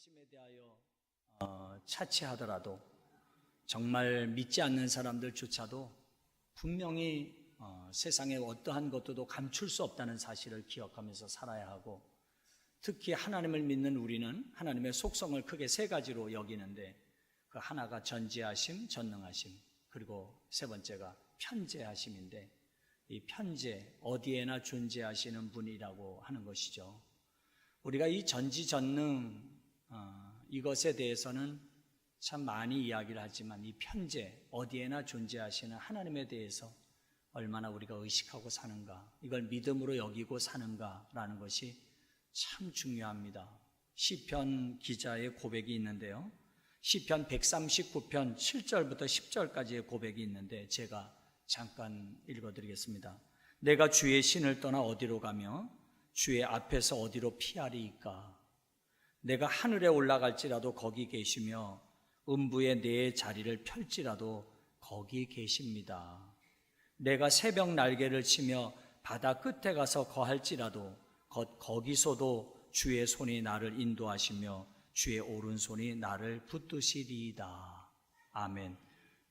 계심에 대하여 차치하더라도 정말 믿지 않는 사람들조차도 분명히 세상의 어떠한 것도 감출 수 없다는 사실을 기억하면서 살아야 하고, 특히 하나님을 믿는 우리는 하나님의 속성을 크게 세 가지로 여기는데, 그 하나가 전지하심, 전능하심, 그리고 세 번째가 편재하심인데, 이 편재, 어디에나 존재하시는 분이라고 하는 것이죠. 우리가 이 전지전능 이것에 대해서는 참 많이 이야기를 하지만, 이 편재, 어디에나 존재하시는 하나님에 대해서 얼마나 우리가 의식하고 사는가, 이걸 믿음으로 여기고 사는가라는 것이 참 중요합니다. 시편 기자의 고백이 있는데요, 시편 139편 7절부터 10절까지의 고백이 있는데 제가 잠깐 읽어드리겠습니다. 내가 주의 신을 떠나 어디로 가며 주의 앞에서 어디로 피하리이까? 내가 하늘에 올라갈지라도 거기 계시며 음부에 내 자리를 펼지라도 거기 계십니다. 내가 새벽 날개를 치며 바다 끝에 가서 거할지라도 거기서도 주의 손이 나를 인도하시며 주의 오른손이 나를 붙드시리이다. 아멘.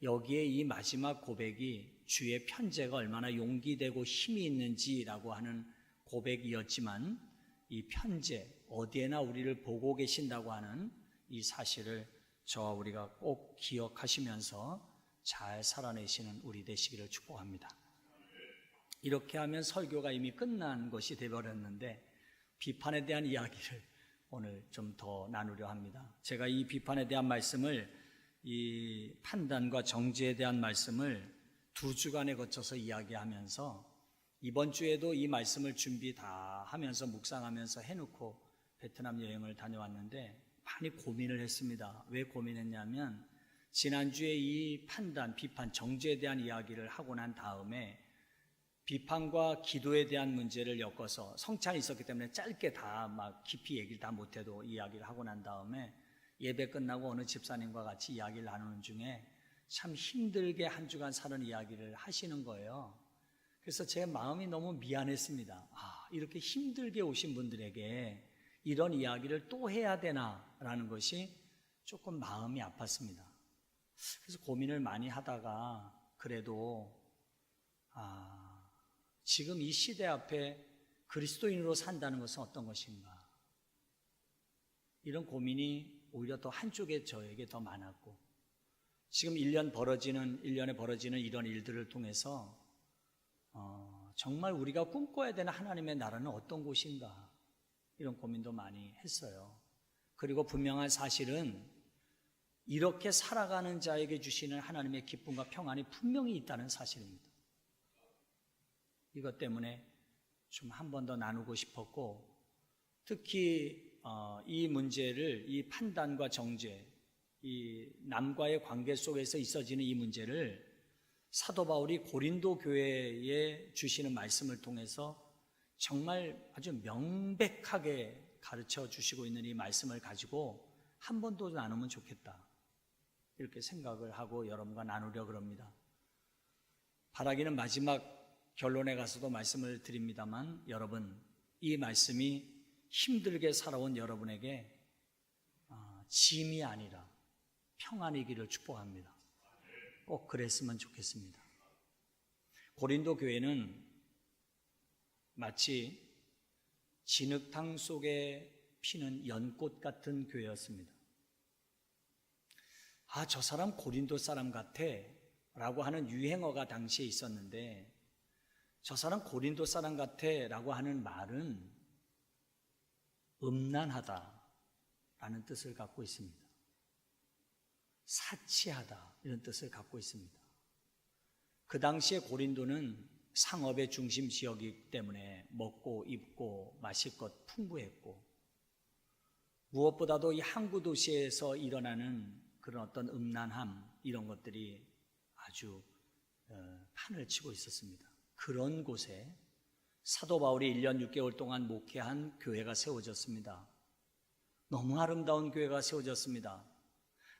여기에 이 마지막 고백이 주의 편재가 얼마나 용기되고 힘이 있는지라고 하는 고백이었지만, 이 편재, 어디에나 우리를 보고 계신다고 하는 이 사실을 저와 우리가 꼭 기억하시면서 잘 살아내시는 우리 되시기를 축복합니다. 이렇게 하면 설교가 이미 끝난 것이 되어버렸는데, 비판에 대한 이야기를 오늘 좀 더 나누려 합니다. 제가 이 비판에 대한 말씀을, 이 판단과 정죄에 대한 말씀을 2주간에 거쳐서 이야기하면서, 이번 주에도 이 말씀을 준비 다 하면서 묵상하면서 해놓고 베트남 여행을 다녀왔는데 많이 고민을 했습니다. 왜 고민했냐면, 지난주에 이 판단, 비판, 정죄에 대한 이야기를 하고 난 다음에 비판과 기도에 대한 문제를 엮어서 성찬이 있었기 때문에 짧게 다 막 깊이 얘기를 다 못해도 이야기를 하고 난 다음에 예배 끝나고 어느 집사님과 같이 이야기를 나누는 중에 참 힘들게 한 주간 사는 이야기를 하시는 거예요. 그래서 제 마음이 너무 미안했습니다. 이렇게 힘들게 오신 분들에게 이런 이야기를 또 해야 되나라는 것이 조금 마음이 아팠습니다. 그래서 고민을 많이 하다가 그래도 지금 이 시대 앞에 그리스도인으로 산다는 것은 어떤 것인가, 이런 고민이 오히려 더 한쪽에 저에게 더 많았고, 지금 1년에 벌어지는 이런 일들을 통해서 정말 우리가 꿈꿔야 되는 하나님의 나라는 어떤 곳인가, 이런 고민도 많이 했어요. 그리고 분명한 사실은 이렇게 살아가는 자에게 주시는 하나님의 기쁨과 평안이 분명히 있다는 사실입니다. 이것 때문에 좀 한 번 더 나누고 싶었고, 특히 이 문제를, 이 판단과 정죄, 이 남과의 관계 속에서 있어지는 이 문제를 사도 바울이 고린도 교회에 주시는 말씀을 통해서 정말 아주 명백하게 가르쳐 주시고 있는 이 말씀을 가지고 한 번 더 나누면 좋겠다, 이렇게 생각을 하고 여러분과 나누려고 합니다. 바라기는 마지막 결론에 가서도 말씀을 드립니다만, 여러분, 이 말씀이 힘들게 살아온 여러분에게 짐이 아니라 평안이기를 축복합니다. 꼭 그랬으면 좋겠습니다. 고린도 교회는 마치 진흙탕 속에 피는 연꽃 같은 교회였습니다. 저 사람 고린도 사람 같아 라고 하는 유행어가 당시에 있었는데, 저 사람 고린도 사람 같아 라고 하는 말은 음란하다 라는 뜻을 갖고 있습니다. 사치하다, 이런 뜻을 갖고 있습니다. 그 당시에 고린도는 상업의 중심 지역이기 때문에 먹고 입고 마실 것 풍부했고, 무엇보다도 이 항구 도시에서 일어나는 그런 어떤 음란함, 이런 것들이 아주 판을 치고 있었습니다. 그런 곳에 사도 바울이 1년 6개월 동안 목회한 교회가 세워졌습니다. 너무 아름다운 교회가 세워졌습니다.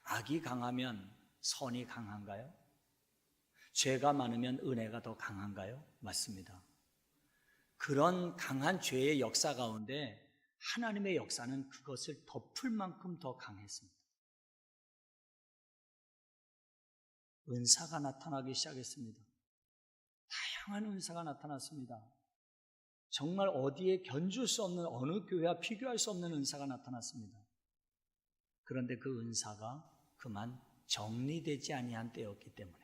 악이 강하면 선이 강한가요? 죄가 많으면 은혜가 더 강한가요? 맞습니다. 그런 강한 죄의 역사 가운데 하나님의 역사는 그것을 덮을 만큼 더 강했습니다. 은사가 나타나기 시작했습니다. 다양한 은사가 나타났습니다. 정말 어디에 견줄 수 없는, 어느 교회와 비교할 수 없는 은사가 나타났습니다. 그런데 그 은사가 그만 정리되지 아니한 때였기 때문에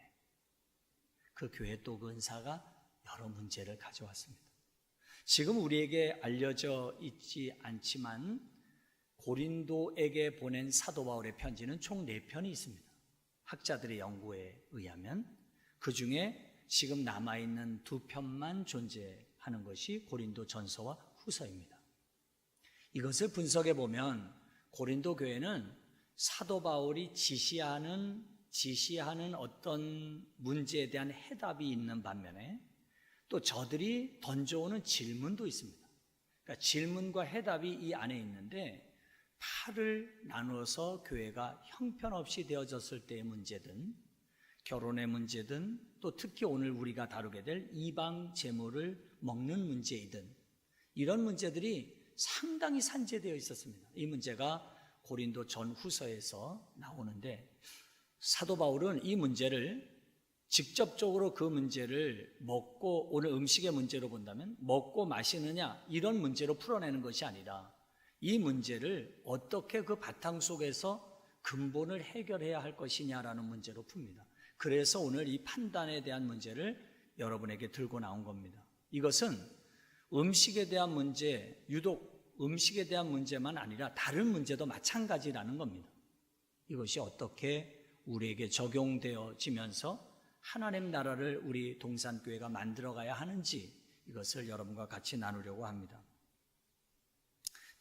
그 교회 또 그 은사가 여러 문제를 가져왔습니다. 지금 우리에게 알려져 있지 않지만 고린도에게 보낸 사도 바울의 편지는 총 4편이 있습니다. 학자들의 연구에 의하면 그 중에 지금 남아있는 2편만 존재하는 것이 고린도 전서와 후서입니다. 이것을 분석해 보면 고린도 교회는 사도 바울이 지시하는 어떤 문제에 대한 해답이 있는 반면에 또 저들이 던져오는 질문도 있습니다. 그러니까 질문과 해답이 이 안에 있는데 팔을 나누어서 교회가 형편없이 되어졌을 때의 문제든 결혼의 문제든 또 특히 오늘 우리가 다루게 될 이방 제물을 먹는 문제이든 이런 문제들이 상당히 산재되어 있었습니다. 이 문제가 고린도 전후서에서 나오는데 사도 바울은 이 문제를 직접적으로 그 문제를 먹고 오늘 음식의 문제로 본다면 먹고 마시느냐 이런 문제로 풀어내는 것이 아니라 이 문제를 어떻게 그 바탕 속에서 근본을 해결해야 할 것이냐라는 문제로 풉니다. 그래서 오늘 이 판단에 대한 문제를 여러분에게 들고 나온 겁니다. 이것은 음식에 대한 문제, 유독 음식에 대한 문제만 아니라 다른 문제도 마찬가지라는 겁니다. 이것이 어떻게 우리에게 적용되어지면서 하나님 나라를 우리 동산교회가 만들어가야 하는지 이것을 여러분과 같이 나누려고 합니다.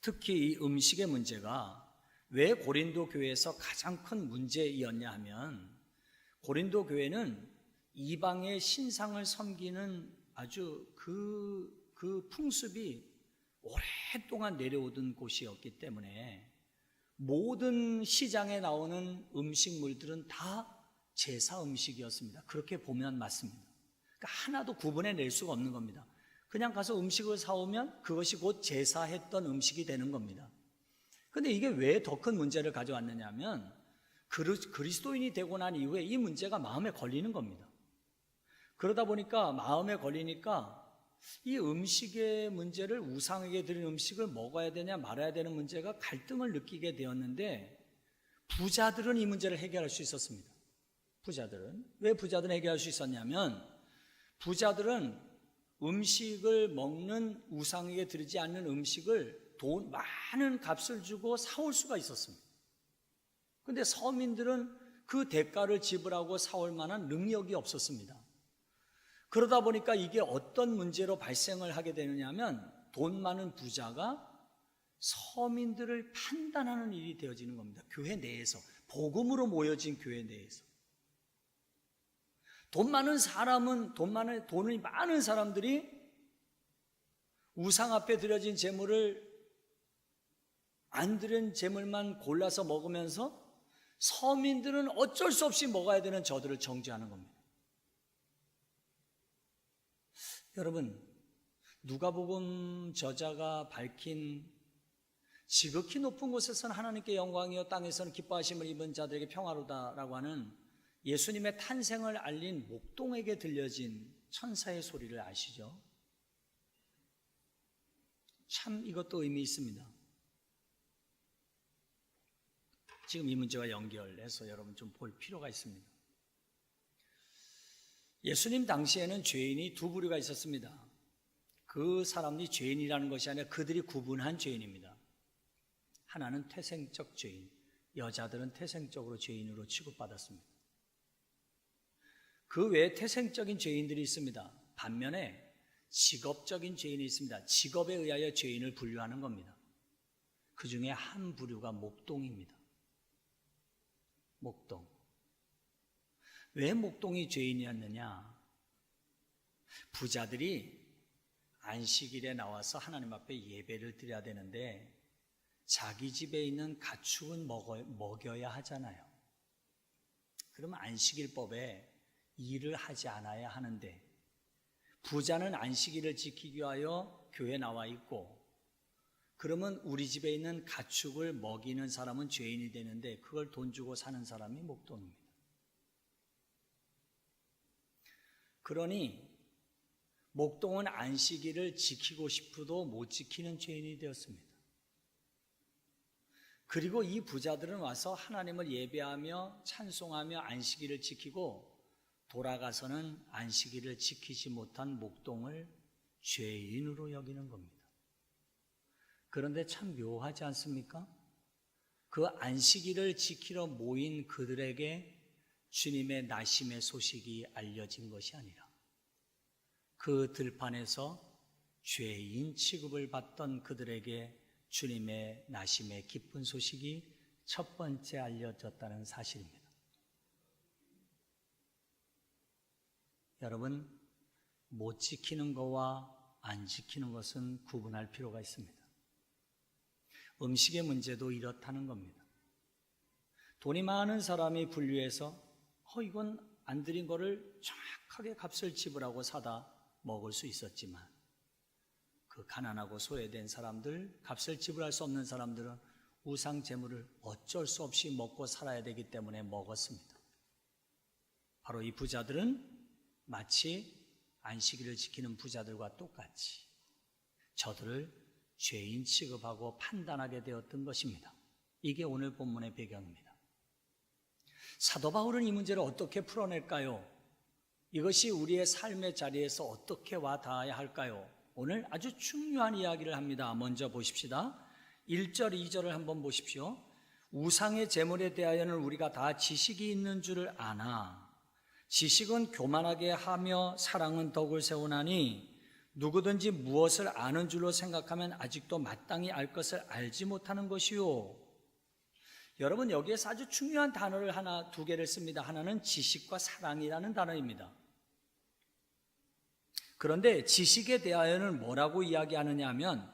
특히 이 음식의 문제가 왜 고린도 교회에서 가장 큰 문제이었냐 하면 고린도 교회는 이방의 신상을 섬기는 아주 그 풍습이 오랫동안 내려오던 곳이었기 때문에 모든 시장에 나오는 음식물들은 다 제사 음식이었습니다. 그렇게 보면 맞습니다. 그러니까 하나도 구분해낼 수가 없는 겁니다. 그냥 가서 음식을 사오면 그것이 곧 제사했던 음식이 되는 겁니다. 그런데 이게 왜 더 큰 문제를 가져왔느냐 하면 그리스도인이 되고 난 이후에 이 문제가 마음에 걸리는 겁니다. 그러다 보니까 마음에 걸리니까 이 음식의 문제를 우상에게 드린 음식을 먹어야 되냐 말아야 되는 문제가 갈등을 느끼게 되었는데 부자들은 이 문제를 해결할 수 있었습니다. 왜 부자들은 해결할 수 있었냐면 부자들은 음식을 먹는 우상에게 드리지 않는 음식을 많은 값을 주고 사올 수가 있었습니다. 그런데 서민들은 그 대가를 지불하고 사올 만한 능력이 없었습니다. 그러다 보니까 이게 어떤 문제로 발생을 하게 되느냐 하면 돈 많은 부자가 서민들을 판단하는 일이 되어지는 겁니다. 교회 내에서, 복음으로 모여진 교회 내에서. 돈이 많은 사람들이 우상 앞에 드려진 제물을 안 드린 제물만 골라서 먹으면서 서민들은 어쩔 수 없이 먹어야 되는 저들을 정죄하는 겁니다. 여러분, 누가복음 저자가 밝힌 지극히 높은 곳에서는 하나님께 영광이요 땅에서는 기뻐하심을 입은 자들에게 평화로다라고 하는 예수님의 탄생을 알린 목동에게 들려진 천사의 소리를 아시죠? 참 이것도 의미 있습니다. 지금 이 문제와 연결해서 여러분 좀 볼 필요가 있습니다. 예수님 당시에는 죄인이 두 부류가 있었습니다. 그 사람이 죄인이라는 것이 아니라 그들이 구분한 죄인입니다. 하나는 태생적 죄인, 여자들은 태생적으로 죄인으로 취급받았습니다. 그 외에 태생적인 죄인들이 있습니다. 반면에 직업적인 죄인이 있습니다. 직업에 의하여 죄인을 분류하는 겁니다. 그 중에 한 부류가 목동입니다. 목동. 왜 목동이 죄인이었느냐? 부자들이 안식일에 나와서 하나님 앞에 예배를 드려야 되는데 자기 집에 있는 가축은 먹여야 하잖아요. 그러면 안식일법에 일을 하지 않아야 하는데 부자는 안식일을 지키기 위하여 교회에 나와 있고 그러면 우리 집에 있는 가축을 먹이는 사람은 죄인이 되는데 그걸 돈 주고 사는 사람이 목동입니다. 그러니 목동은 안식일을 지키고 싶어도 못 지키는 죄인이 되었습니다. 그리고 이 부자들은 와서 하나님을 예배하며 찬송하며 안식일을 지키고 돌아가서는 안식일을 지키지 못한 목동을 죄인으로 여기는 겁니다. 그런데 참 묘하지 않습니까? 그 안식일을 지키러 모인 그들에게 주님의 나심의 소식이 알려진 것이 아니라 그 들판에서 죄인 취급을 받던 그들에게 주님의 나심의 기쁜 소식이 첫 번째 알려졌다는 사실입니다. 여러분, 못 지키는 것과 안 지키는 것은 구분할 필요가 있습니다. 음식의 문제도 이렇다는 겁니다. 돈이 많은 사람이 분류해서 이건 안 드린 거를 정확하게 값을 지불하고 사다 먹을 수 있었지만 그 가난하고 소외된 사람들, 값을 지불할 수 없는 사람들은 우상 제물을 어쩔 수 없이 먹고 살아야 되기 때문에 먹었습니다. 바로 이 부자들은 마치 안식일을 지키는 부자들과 똑같이 저들을 죄인 취급하고 판단하게 되었던 것입니다. 이게 오늘 본문의 배경입니다. 사도 바울은 이 문제를 어떻게 풀어낼까요? 이것이 우리의 삶의 자리에서 어떻게 와 닿아야 할까요? 오늘 아주 중요한 이야기를 합니다. 먼저 보십시다. 1절, 2절을 한번 보십시오. 우상의 제물에 대하여는 우리가 다 지식이 있는 줄을 아나 지식은 교만하게 하며 사랑은 덕을 세우나니 누구든지 무엇을 아는 줄로 생각하면 아직도 마땅히 알 것을 알지 못하는 것이요. 여러분, 여기에서 아주 중요한 단어를 두 개를 씁니다. 하나는 지식과 사랑이라는 단어입니다. 그런데 지식에 대하여는 뭐라고 이야기하느냐 하면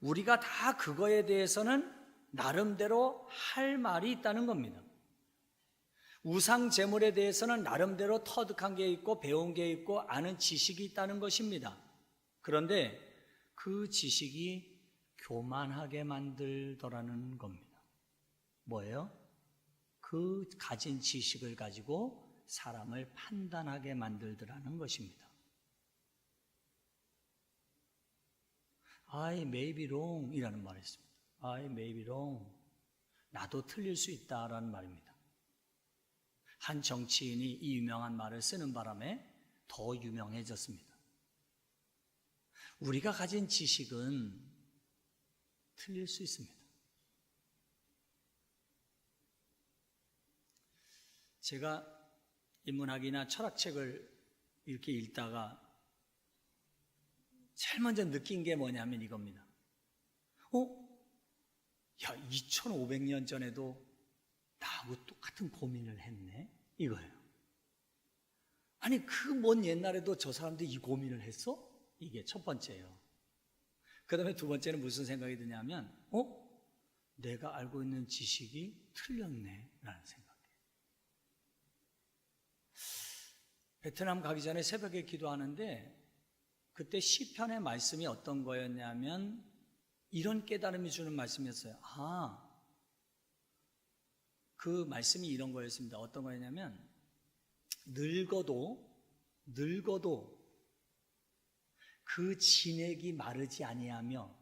우리가 다 그거에 대해서는 나름대로 할 말이 있다는 겁니다. 우상 제물에 대해서는 나름대로 터득한 게 있고 배운 게 있고 아는 지식이 있다는 것입니다. 그런데 그 지식이 교만하게 만들더라는 겁니다. 뭐예요? 그 가진 지식을 가지고 사람을 판단하게 만들더라는 것입니다. I may be wrong 이라는 말이 있습니다. I may be wrong. 나도 틀릴 수 있다라는 말입니다. 한 정치인이 이 유명한 말을 쓰는 바람에 더 유명해졌습니다. 우리가 가진 지식은 틀릴 수 있습니다. 제가 인문학이나 철학책을 이렇게 읽다가 제일 먼저 느낀 게 뭐냐면 이겁니다. 2500년 전에도 나하고 똑같은 고민을 했네? 이거예요. 아니, 그 먼 옛날에도 저 사람들이 이 고민을 했어? 이게 첫 번째예요. 그 다음에 두 번째는 무슨 생각이 드냐면, 내가 알고 있는 지식이 틀렸네? 라는 생각이에요. 베트남 가기 전에 새벽에 기도하는데, 그때 시편의 말씀이 어떤 거였냐면, 이런 깨달음이 주는 말씀이었어요. 그 말씀이 이런 거였습니다. 어떤 거였냐면 늙어도 그 진액이 마르지 아니하며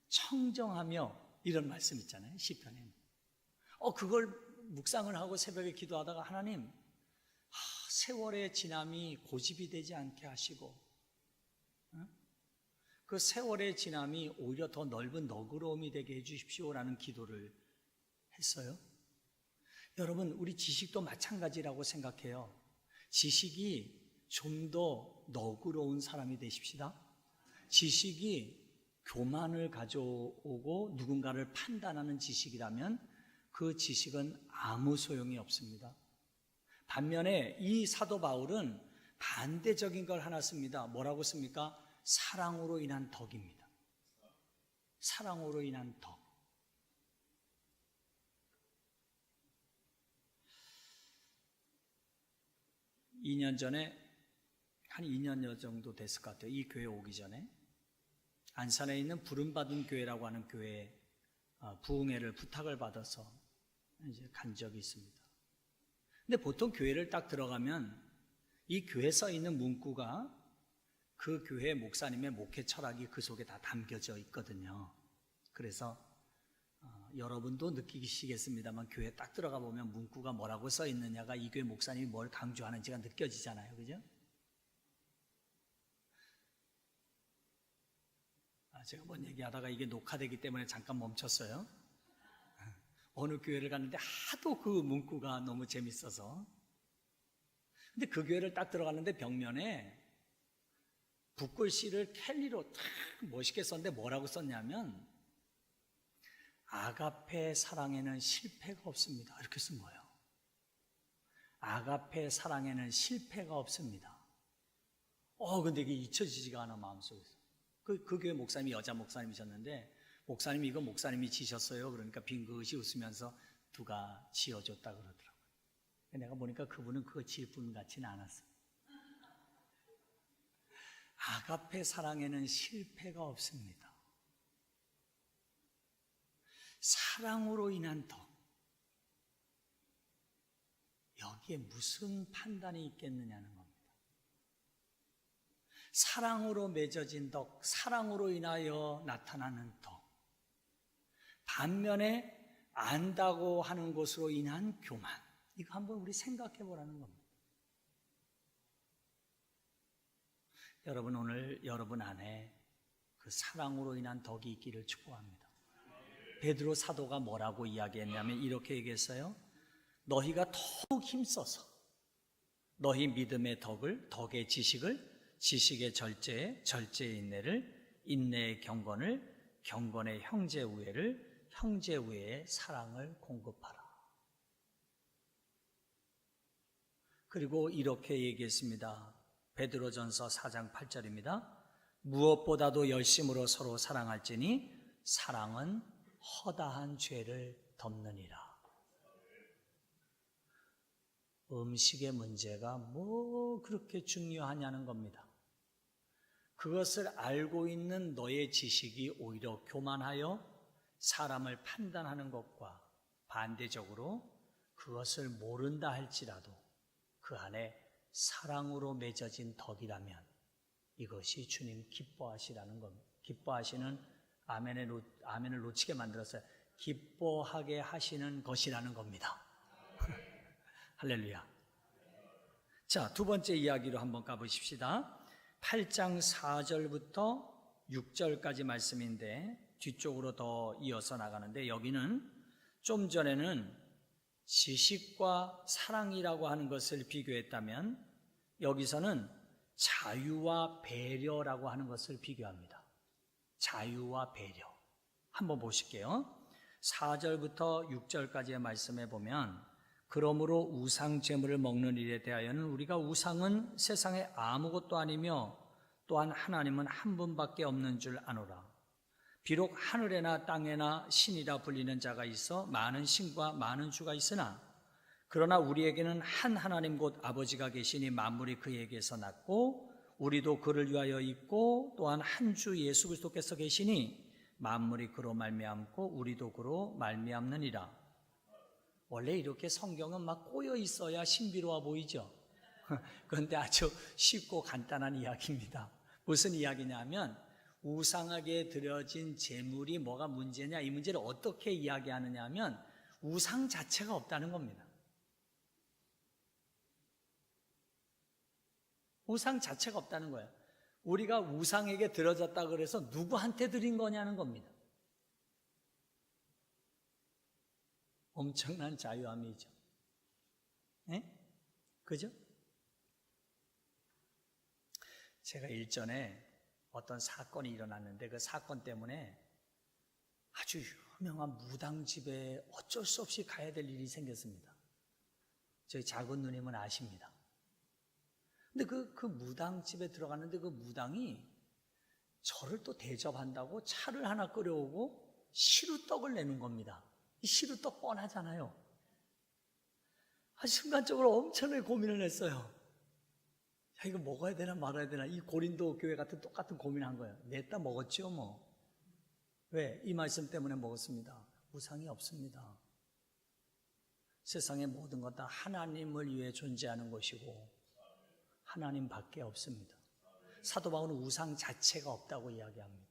청정하며 이런 말씀 있잖아요. 시편에. 그걸 묵상을 하고 새벽에 기도하다가 하나님, 세월의 지남이 고집이 되지 않게 하시고 그 세월의 지남이 오히려 더 넓은 너그러움이 되게 해주십시오라는 기도를 했어요. 여러분, 우리 지식도 마찬가지라고 생각해요. 지식이 좀 더 너그러운 사람이 되십시다. 지식이 교만을 가져오고 누군가를 판단하는 지식이라면 그 지식은 아무 소용이 없습니다. 반면에 이 사도 바울은 반대적인 걸 하나 씁니다. 뭐라고 씁니까? 사랑으로 인한 덕입니다. 사랑으로 인한 덕. 2년 전에, 한 2년여 정도 됐을 것 같아요. 이 교회 오기 전에 안산에 있는 부름받은 교회라고 하는 교회에 부흥회를 부탁을 받아서 이제 간 적이 있습니다. 근데 보통 교회를 딱 들어가면 이 교회에 써 있는 문구가 그 교회 목사님의 목회 철학이 그 속에 다 담겨져 있거든요. 그래서 여러분도 느끼시겠습니다만 교회 딱 들어가 보면 문구가 뭐라고 써 있느냐가 이 교회 목사님이 뭘 강조하는지가 느껴지잖아요. 그죠? 제가 뭔 얘기하다가 이게 녹화되기 때문에 잠깐 멈췄어요. 어느 교회를 갔는데 하도 그 문구가 너무 재밌어서. 근데 그 교회를 딱 들어갔는데 벽면에 붓글씨를 캘리로 탁 멋있게 썼는데 뭐라고 썼냐면 아가페 사랑에는 실패가 없습니다. 이렇게 쓴 거예요. 아가페 사랑에는 실패가 없습니다. 근데 이게 잊혀지지가 않아 마음속에서. 그 교회 목사님이 여자 목사님이셨는데 목사님이 이거 목사님이 지셨어요. 그러니까 빙긋이 웃으면서 누가 지어줬다 그러더라고요. 내가 보니까 그분은 그거 지을 분 같지는 않았어요. 아가페 사랑에는 실패가 없습니다. 사랑으로 인한 덕. 여기에 무슨 판단이 있겠느냐는 겁니다. 사랑으로 맺어진 덕, 사랑으로 인하여 나타나는 덕. 반면에 안다고 하는 것으로 인한 교만. 이거 한번 우리 생각해 보라는 겁니다. 여러분, 오늘 여러분 안에 그 사랑으로 인한 덕이 있기를 축복합니다. 베드로 사도가 뭐라고 이야기했냐면 이렇게 얘기했어요. 너희가 더욱 힘써서 너희 믿음의 덕을, 덕의 지식을, 지식의 절제에, 절제의 인내를, 인내의 경건을, 경건의 형제 우애를, 형제 우애의 사랑을 공급하라. 그리고 이렇게 얘기했습니다. 베드로전서 4장 8절입니다. 무엇보다도 열심으로 서로 사랑할지니 사랑은 허다한 죄를 덮느니라. 음식의 문제가 뭐 그렇게 중요하냐는 겁니다. 그것을 알고 있는 너의 지식이 오히려 교만하여 사람을 판단하는 것과 반대적으로 그것을 모른다 할지라도 그 안에 사랑으로 맺어진 덕이라면 이것이 주님 기뻐하시라는 겁니다. 기뻐하시는 아멘을 놓치게 만들었어요. 기뻐하게 하시는 것이라는 겁니다. 할렐루야. 자, 두 번째 이야기로 한번 가보십시다. 8장 4절부터 6절까지 말씀인데 뒤쪽으로 더 이어서 나가는데 여기는 좀 전에는 지식과 사랑이라고 하는 것을 비교했다면 여기서는 자유와 배려라고 하는 것을 비교합니다. 자유와 배려. 한번 보실게요. 4절부터 6절까지의 말씀에 보면 그러므로 우상 제물을 먹는 일에 대하여는 우리가 우상은 세상에 아무것도 아니며 또한 하나님은 한 분밖에 없는 줄 아노라. 비록 하늘에나 땅에나 신이라 불리는 자가 있어 많은 신과 많은 주가 있으나 그러나 우리에게는 한 하나님 곧 아버지가 계시니 만물이 그에게서 났고 우리도 그를 위하여 있고 또한 한 주 예수 그리스도께서 계시니 만물이 그로 말미암고 우리도 그로 말미암느니라. 원래 이렇게 성경은 막 꼬여 있어야 신비로워 보이죠. 그런데 아주 쉽고 간단한 이야기입니다. 무슨 이야기냐면 우상에게 드려진 제물이 뭐가 문제냐, 이 문제를 어떻게 이야기하느냐 하면 우상 자체가 없다는 겁니다. 우상 자체가 없다는 거예요. 우리가 우상에게 드려졌다 그래서 누구한테 드린 거냐는 겁니다. 엄청난 자유함이죠. 네? 그죠? 제가 일전에 어떤 사건이 일어났는데 그 사건 때문에 아주 유명한 무당집에 어쩔 수 없이 가야 될 일이 생겼습니다. 저희 작은 누님은 아십니다. 근데 그 무당집에 들어갔는데 그 무당이 저를 또 대접한다고 차를 하나 끓여오고 시루떡을 내는 겁니다. 이 시루떡 뻔하잖아요. 순간적으로 엄청나게 고민을 했어요. 야, 이거 먹어야 되나 말아야 되나. 이 고린도 교회 같은 똑같은 고민한 거예요. 냈다 먹었죠 뭐. 왜? 이 말씀 때문에 먹었습니다. 우상이 없습니다. 세상의 모든 것 다 하나님을 위해 존재하는 것이고 하나님밖에 없습니다. 사도 바울은 우상 자체가 없다고 이야기합니다.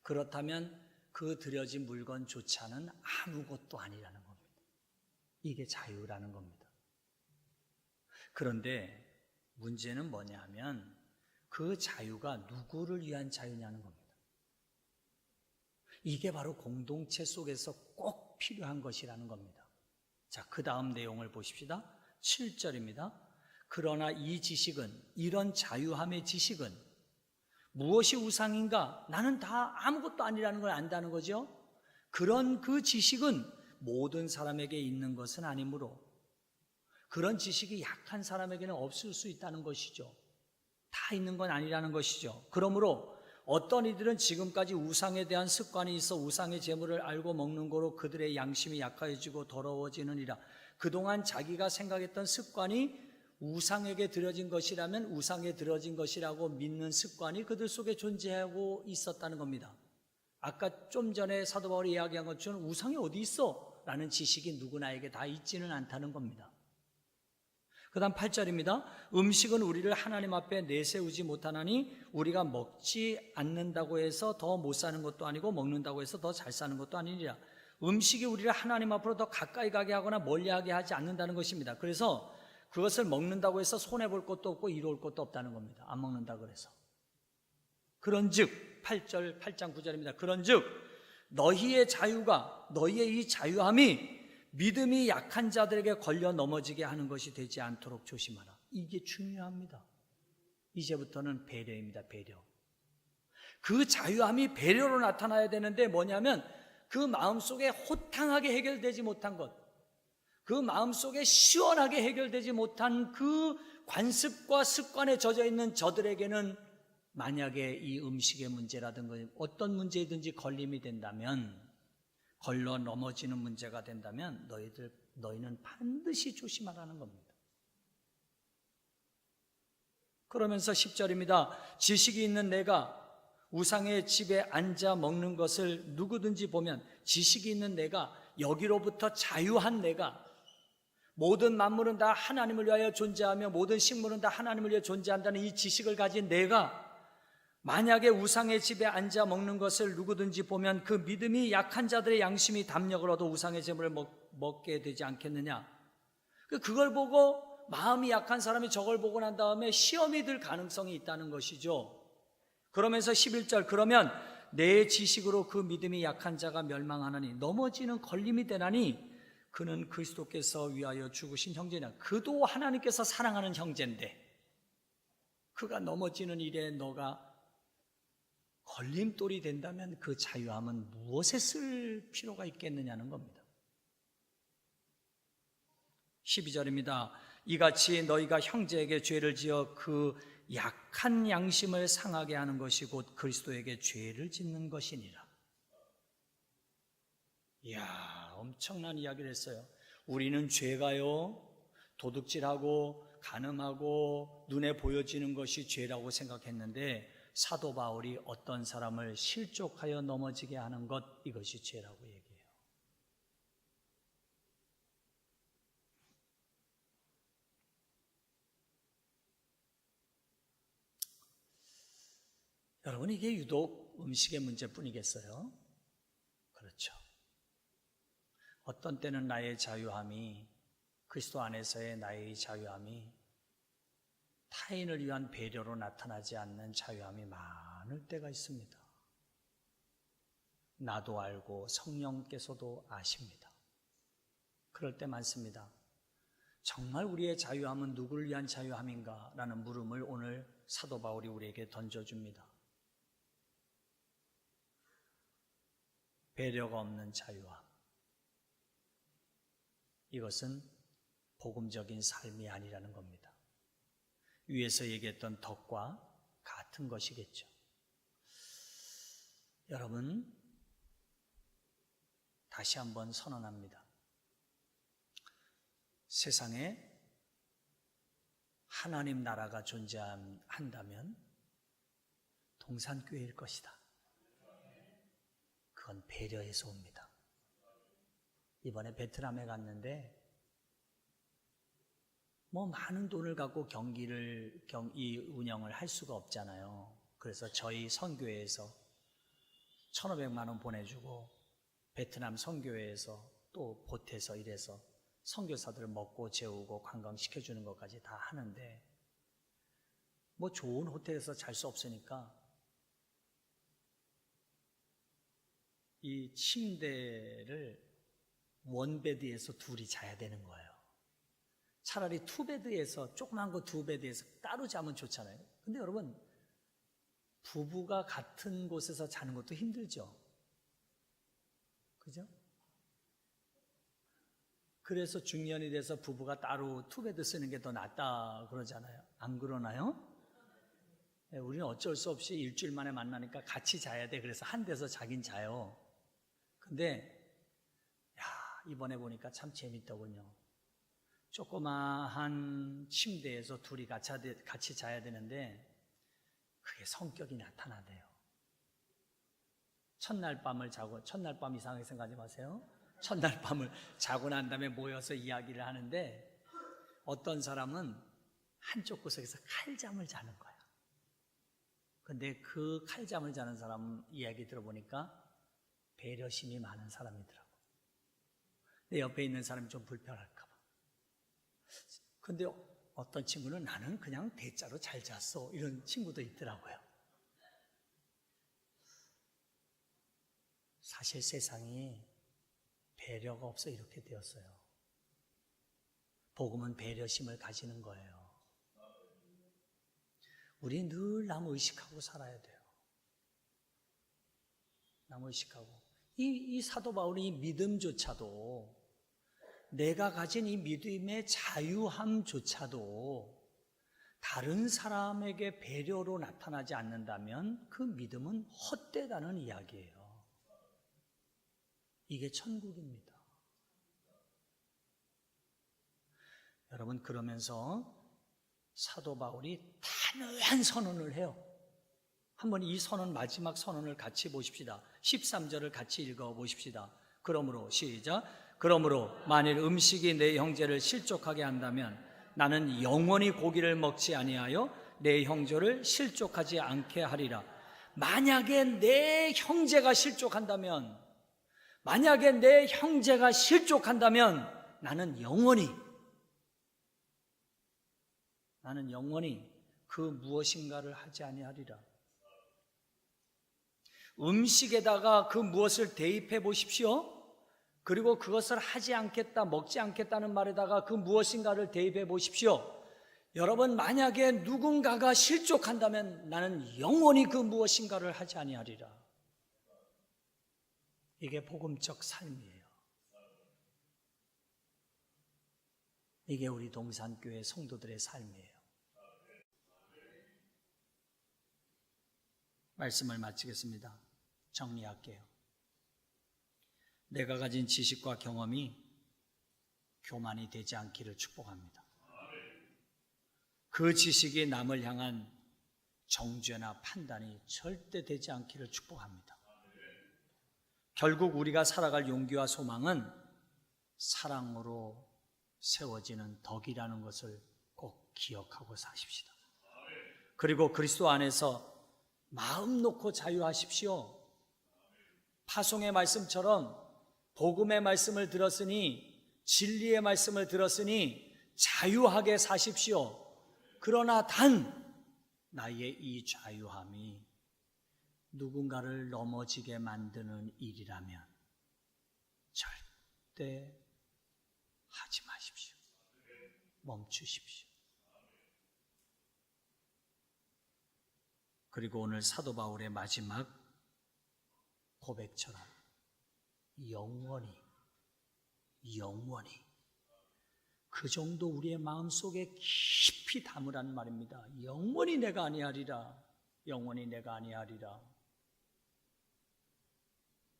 그렇다면 그 드려진 물건조차는 아무것도 아니라는 겁니다. 이게 자유라는 겁니다. 그런데 문제는 뭐냐 하면 그 자유가 누구를 위한 자유냐는 겁니다. 이게 바로 공동체 속에서 꼭 필요한 것이라는 겁니다. 자, 그 다음 내용을 보십시다. 7절입니다. 그러나 이 지식은, 이런 자유함의 지식은 무엇이 우상인가? 나는 다 아무것도 아니라는 걸 안다는 거죠. 그런 그 지식은 모든 사람에게 있는 것은 아니므로 그런 지식이 약한 사람에게는 없을 수 있다는 것이죠. 다 있는 건 아니라는 것이죠. 그러므로 어떤 이들은 지금까지 우상에 대한 습관이 있어 우상의 제물을 알고 먹는 거로 그들의 양심이 약해지고 더러워지느니라. 그동안 자기가 생각했던 습관이 우상에게 드려진 것이라면 우상에 드려진 것이라고 믿는 습관이 그들 속에 존재하고 있었다는 겁니다. 아까 좀 전에 사도 바울이 이야기한 것처럼 우상이 어디 있어? 라는 지식이 누구나에게 다 있지는 않다는 겁니다. 그 다음 8절입니다. 음식은 우리를 하나님 앞에 내세우지 못하나니 우리가 먹지 않는다고 해서 더 못 사는 것도 아니고 먹는다고 해서 더 잘 사는 것도 아니니라. 음식이 우리를 하나님 앞으로 더 가까이 가게 하거나 멀리하게 하지 않는다는 것입니다. 그래서 그것을 먹는다고 해서 손해볼 것도 없고 이로울 것도 없다는 겁니다. 안 먹는다 그래서. 그런즉 8장 9절입니다. 그런즉 너희의 자유가, 너희의 이 자유함이 믿음이 약한 자들에게 걸려 넘어지게 하는 것이 되지 않도록 조심하라. 이게 중요합니다. 이제부터는 배려입니다. 배려. 그 자유함이 배려로 나타나야 되는데 뭐냐면 그 마음속에 호탕하게 해결되지 못한 것, 그 마음속에 시원하게 해결되지 못한 그 관습과 습관에 젖어 있는 저들에게는 만약에 이 음식의 문제라든가 어떤 문제든지 걸림이 된다면, 걸러 넘어지는 문제가 된다면 너희는 반드시 조심하라는 겁니다. 그러면서 10절입니다. 지식이 있는 내가 우상의 집에 앉아 먹는 것을 누구든지 보면, 지식이 있는 내가, 여기로부터 자유한 내가, 모든 만물은 다 하나님을 위하여 존재하며 모든 식물은 다 하나님을 위해 존재한다는 이 지식을 가진 내가 만약에 우상의 집에 앉아 먹는 것을 누구든지 보면 그 믿음이 약한 자들의 양심이 담력을 얻어 우상의 제물을 먹게 되지 않겠느냐. 그걸 보고 마음이 약한 사람이 저걸 보고 난 다음에 시험이 들 가능성이 있다는 것이죠. 그러면서 11절, 그러면 내 지식으로 그 믿음이 약한 자가 멸망하나니 넘어지는 걸림이 되나니 그는 그리스도께서 위하여 죽으신 형제냐. 그도 하나님께서 사랑하는 형제인데 그가 넘어지는 일에 너가 걸림돌이 된다면 그 자유함은 무엇에 쓸 필요가 있겠느냐는 겁니다. 12절입니다. 이같이 너희가 형제에게 죄를 지어 그 약한 양심을 상하게 하는 것이 곧 그리스도에게 죄를 짓는 것이니라. 이야, 엄청난 이야기를 했어요. 우리는 죄가요, 도둑질하고 간음하고 눈에 보여지는 것이 죄라고 생각했는데 사도 바울이 어떤 사람을 실족하여 넘어지게 하는 것, 이것이 죄라고 얘기해요. 여러분, 이게 유독 음식의 문제뿐이겠어요? 그렇죠. 어떤 때는 나의 자유함이, 그리스도 안에서의 나의 자유함이 타인을 위한 배려로 나타나지 않는 자유함이 많을 때가 있습니다. 나도 알고 성령께서도 아십니다. 그럴 때 많습니다. 정말 우리의 자유함은 누구를 위한 자유함인가? 라는 물음을 오늘 사도 바울이 우리에게 던져줍니다. 배려가 없는 자유함. 이것은 복음적인 삶이 아니라는 겁니다. 위에서 얘기했던 덕과 같은 것이겠죠. 여러분, 다시 한번 선언합니다. 세상에 하나님 나라가 존재한다면 동산교회일 것이다. 그건 배려에서 옵니다. 이번에 베트남에 갔는데 뭐 많은 돈을 갖고 이 운영을 할 수가 없잖아요. 그래서 저희 선교회에서 1,500만 원 보내주고 베트남 선교회에서 또 보태서 이래서 선교사들을 먹고 재우고 관광시켜주는 것까지 다 하는데 뭐 좋은 호텔에서 잘 수 없으니까 이 침대를 원베드에서 둘이 자야 되는 거예요. 차라리 투베드에서 조그만 거 투베드에서 따로 자면 좋잖아요. 근데 여러분 부부가 같은 곳에서 자는 것도 힘들죠. 그죠? 그래서 중년이 돼서 부부가 따로 투베드 쓰는 게 더 낫다 그러잖아요. 안 그러나요? 네, 우리는 어쩔 수 없이 일주일 만에 만나니까 같이 자야 돼. 그래서 한 데서 자긴 자요. 근데 이번에 보니까 참 재밌더군요. 조그마한 침대에서 둘이 같이 자야 되는데 그게 성격이 나타나대요. 첫날 밤 이상하게 생각하지 마세요. 첫날 밤을 자고 난 다음에 모여서 이야기를 하는데 어떤 사람은 한쪽 구석에서 칼잠을 자는 거야. 근데 그 칼잠을 자는 사람 이야기 들어보니까 배려심이 많은 사람이더라고. 내 옆에 있는 사람이 좀 불편할까 봐. 근데 어떤 친구는 나는 그냥 대자로 잘 잤어 이런 친구도 있더라고요. 사실 세상이 배려가 없어 이렇게 되었어요. 복음은 배려심을 가지는 거예요. 우리 늘 남 의식하고 살아야 돼요. 남 의식하고. 이 사도 바울이 이 믿음조차도 내가 가진 이 믿음의 자유함조차도 다른 사람에게 배려로 나타나지 않는다면 그 믿음은 헛되다는 이야기예요. 이게 천국입니다. 여러분 그러면서 사도 바울이 단호한 선언을 해요. 한번 이 선언 마지막 선언을 같이 보십시다. 13절을 같이 읽어보십시다. 그러므로 시작. 그러므로 만일 음식이 내 형제를 실족하게 한다면 나는 영원히 고기를 먹지 아니하여 내 형제를 실족하지 않게 하리라. 만약에 내 형제가 실족한다면 나는 영원히 그 무엇인가를 하지 아니하리라. 음식에다가 그 무엇을 대입해 보십시오. 그리고 그것을 하지 않겠다, 먹지 않겠다는 말에다가 그 무엇인가를 대입해 보십시오. 여러분 만약에 누군가가 실족한다면 나는 영원히 그 무엇인가를 하지 아니하리라. 이게 복음적 삶이에요. 이게 우리 동산교회 성도들의 삶이에요. 말씀을 마치겠습니다. 정리할게요. 내가 가진 지식과 경험이 교만이 되지 않기를 축복합니다. 그 지식이 남을 향한 정죄나 판단이 절대 되지 않기를 축복합니다. 결국 우리가 살아갈 용기와 소망은 사랑으로 세워지는 덕이라는 것을 꼭 기억하고 사십시다. 그리고 그리스도 안에서 마음 놓고 자유하십시오. 파송의 말씀처럼 복음의 말씀을 들었으니 진리의 말씀을 들었으니 자유하게 사십시오. 그러나 단 나의 이 자유함이 누군가를 넘어지게 만드는 일이라면 절대 하지 마십시오. 멈추십시오. 그리고 오늘 사도 바울의 마지막 고백처럼 영원히 그 정도 우리의 마음속에 깊이 담으라는 말입니다. 영원히 내가 아니하리라. 영원히 내가 아니하리라.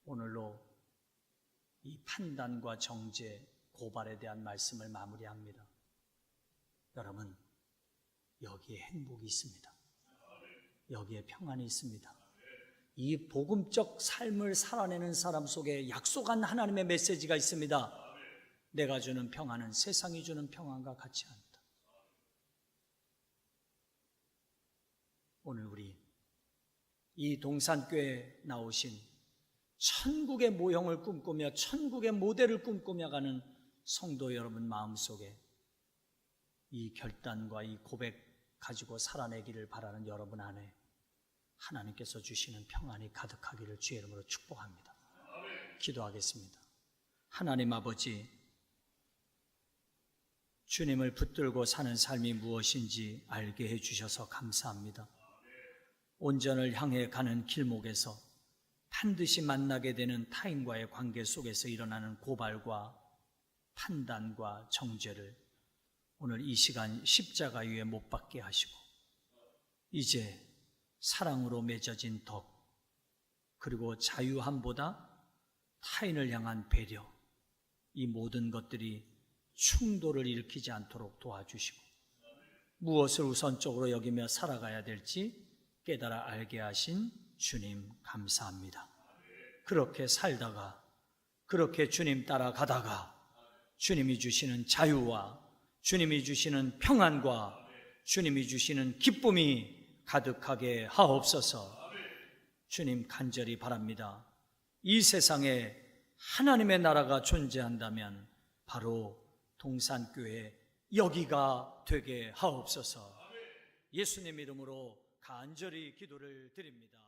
오늘로 이 판단과 정죄, 고발에 대한 말씀을 마무리합니다. 여러분, 여기에 행복이 있습니다. 여기에 평안이 있습니다. 이 복음적 삶을 살아내는 사람 속에 약속한 하나님의 메시지가 있습니다. 내가 주는 평안은 세상이 주는 평안과 같지 않다. 오늘 우리 이 동산교회에 나오신 천국의 모형을 꿈꾸며 천국의 모델을 꿈꾸며 가는 성도 여러분 마음속에 이 결단과 이 고백 가지고 살아내기를 바라는 여러분 안에 하나님께서 주시는 평안이 가득하기를 주의 이름으로 축복합니다. 기도하겠습니다. 하나님 아버지, 주님을 붙들고 사는 삶이 무엇인지 알게 해주셔서 감사합니다. 온전을 향해 가는 길목에서 반드시 만나게 되는 타인과의 관계 속에서 일어나는 고발과 판단과 정죄를 오늘 이 시간 십자가 위에 못 박게 하시고 이제 사랑으로 맺어진 덕 그리고 자유함보다 타인을 향한 배려 이 모든 것들이 충돌을 일으키지 않도록 도와주시고 무엇을 우선적으로 여기며 살아가야 될지 깨달아 알게 하신 주님 감사합니다. 그렇게 살다가 그렇게 주님 따라가다가 주님이 주시는 자유와 주님이 주시는 평안과 주님이 주시는 기쁨이 가득하게 하옵소서. 주님 간절히 바랍니다. 이 세상에 하나님의 나라가 존재한다면 바로 동산교회 여기가 되게 하옵소서. 예수님 이름으로 간절히 기도를 드립니다.